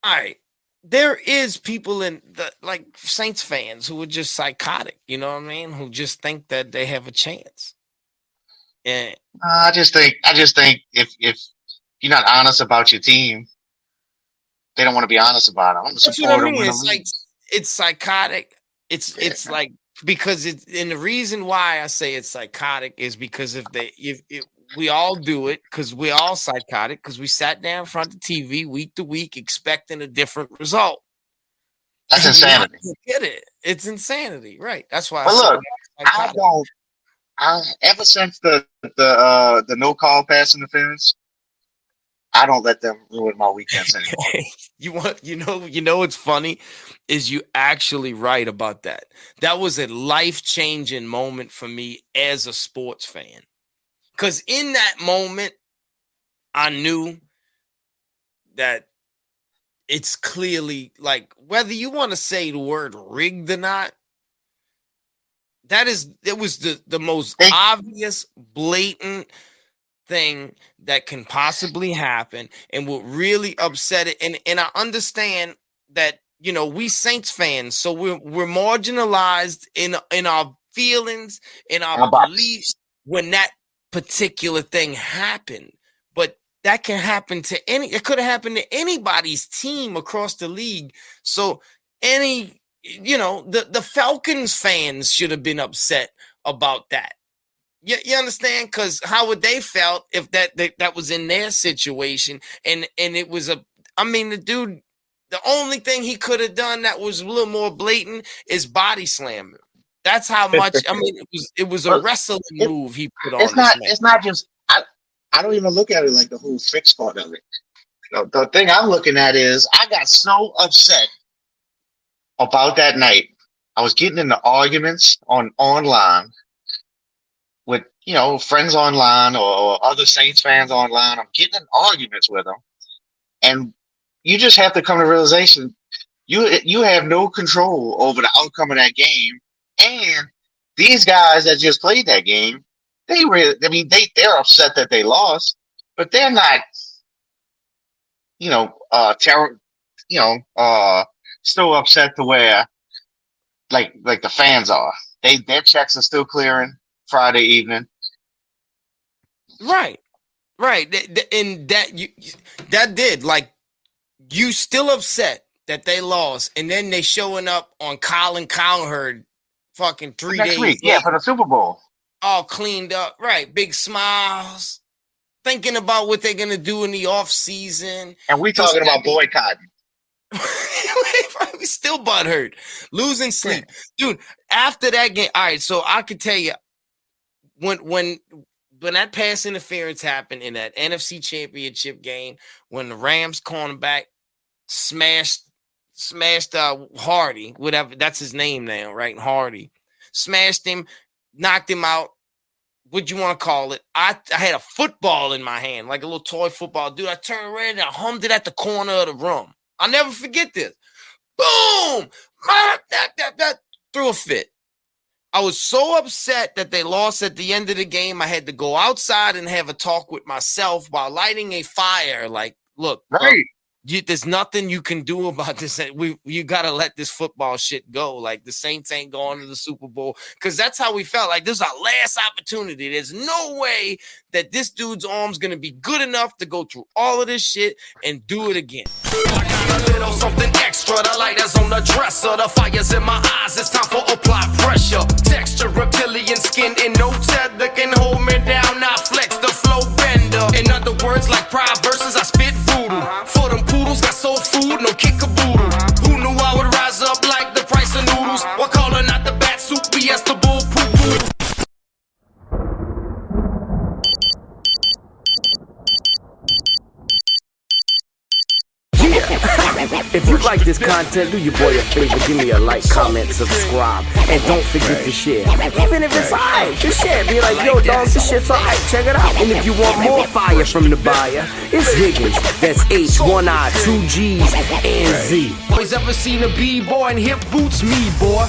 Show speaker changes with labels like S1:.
S1: all right, there is people in the like Saints fans who are just psychotic. You know what I mean? Who just think that they have a chance. And
S2: I just think if you're not honest about your team, they don't want to be honest about it. I'm a
S1: that's what I
S2: supporter,
S1: mean.
S2: win or
S1: It's like
S2: lose.
S1: it's psychotic. It's
S2: Yeah,
S1: like because it's and the reason why I say it's psychotic is because if we all do it because we're all psychotic because we sat down in front of the TV week to week expecting a different result.
S2: that's
S1: And you're not
S2: insanity.
S1: gonna get it. It's insanity, right? That's why I
S2: But
S1: say
S2: look,
S1: we're
S2: I
S1: psychotic.
S2: don't. I ever since the no call pass interference, I don't let them ruin my weekends anymore.
S1: What's funny is you actually right about that. That was a life-changing moment for me as a sports fan. Because in that moment, I knew that it's clearly like whether you want to say the word rigged or not, it was the most
S2: They
S1: obvious, blatant thing that can possibly happen and what really upset it. And I understand that we Saints fans, so we're marginalized in our feelings, in our
S2: our box.
S1: beliefs when that particular thing happened. But that can happen to it could have happened to anybody's team across the league. So the Falcons fans should have been upset about that. You understand? Because how would they felt if that was in their situation and it was the dude, the only thing he could have done that was a little more blatant is body slamming. That's how much. It was a
S2: But
S1: wrestling
S2: it,
S1: move he put on
S2: it's
S1: this
S2: not.
S1: man.
S2: It's not just. I don't even look at it like the whole fix part of it. The thing I'm looking at is I got so upset about that night. I was getting into arguments online with friends online or other Saints fans online. I'm getting in arguments with them, and you just have to come to the realization you have no control over the outcome of that game. And these guys that just played that game, they're upset that they lost, but they're not terror still upset to where like the fans are. Their checks are still clearing Friday evening.
S1: Right. And that did like you still upset that they lost, and then they showing up on Colin Cowherd fucking 3
S2: Next
S1: days
S2: week, yeah,
S1: later,
S2: for the Super Bowl.
S1: all cleaned up, right? Big smiles, thinking about what they're gonna do in the off season.
S2: And we talking about boycotting.
S1: We still butthurt, losing sleep, dude. After that game, all right. So I could tell you when that pass interference happened in that NFC Championship game, when the Rams cornerback smashed Hardy, whatever that's his name now, right? Hardy smashed him, knocked him out. What you want to call it? I had a football in my hand, like a little toy football, dude. I turned around and I hummed it at the corner of the room. I'll never forget this. Boom! Threw a fit. I was so upset that they lost at the end of the game. I had to go outside and have a talk with myself while lighting a fire. Like, look,
S2: Right.
S1: there's nothing you can do about this. You got to let this football shit go. Like, the Saints ain't going to the Super Bowl because that's how we felt. Like, this is our last opportunity. There's no way that this dude's arm's going to be good enough to go through all of this shit and do it again.
S3: I got a little something extra. The light is on the dresser. The fire's in my eyes. It's time for apply pressure. Texture, reptilian skin, and no tether can hold me down. I flex the flow bender. In other words, like pride verses, I spit voodoo. For them poodles, got soul food, no kick-a-boodle. Who knew I would rise up like the price of noodles? While calling out the bat soup, BS the bull poo-poo.
S4: If you like this content, do your boy a favor, give me a like, comment, subscribe, and don't forget to share. Even if it's alright, just share. Be like, yo, dog, this shit's alright, check it out. And if you want more fire from the buyer, it's Higgnz. That's H, 1 I, 2 G's, and Z.
S3: Boys ever seen a B-boy in hip boots? Me, boy.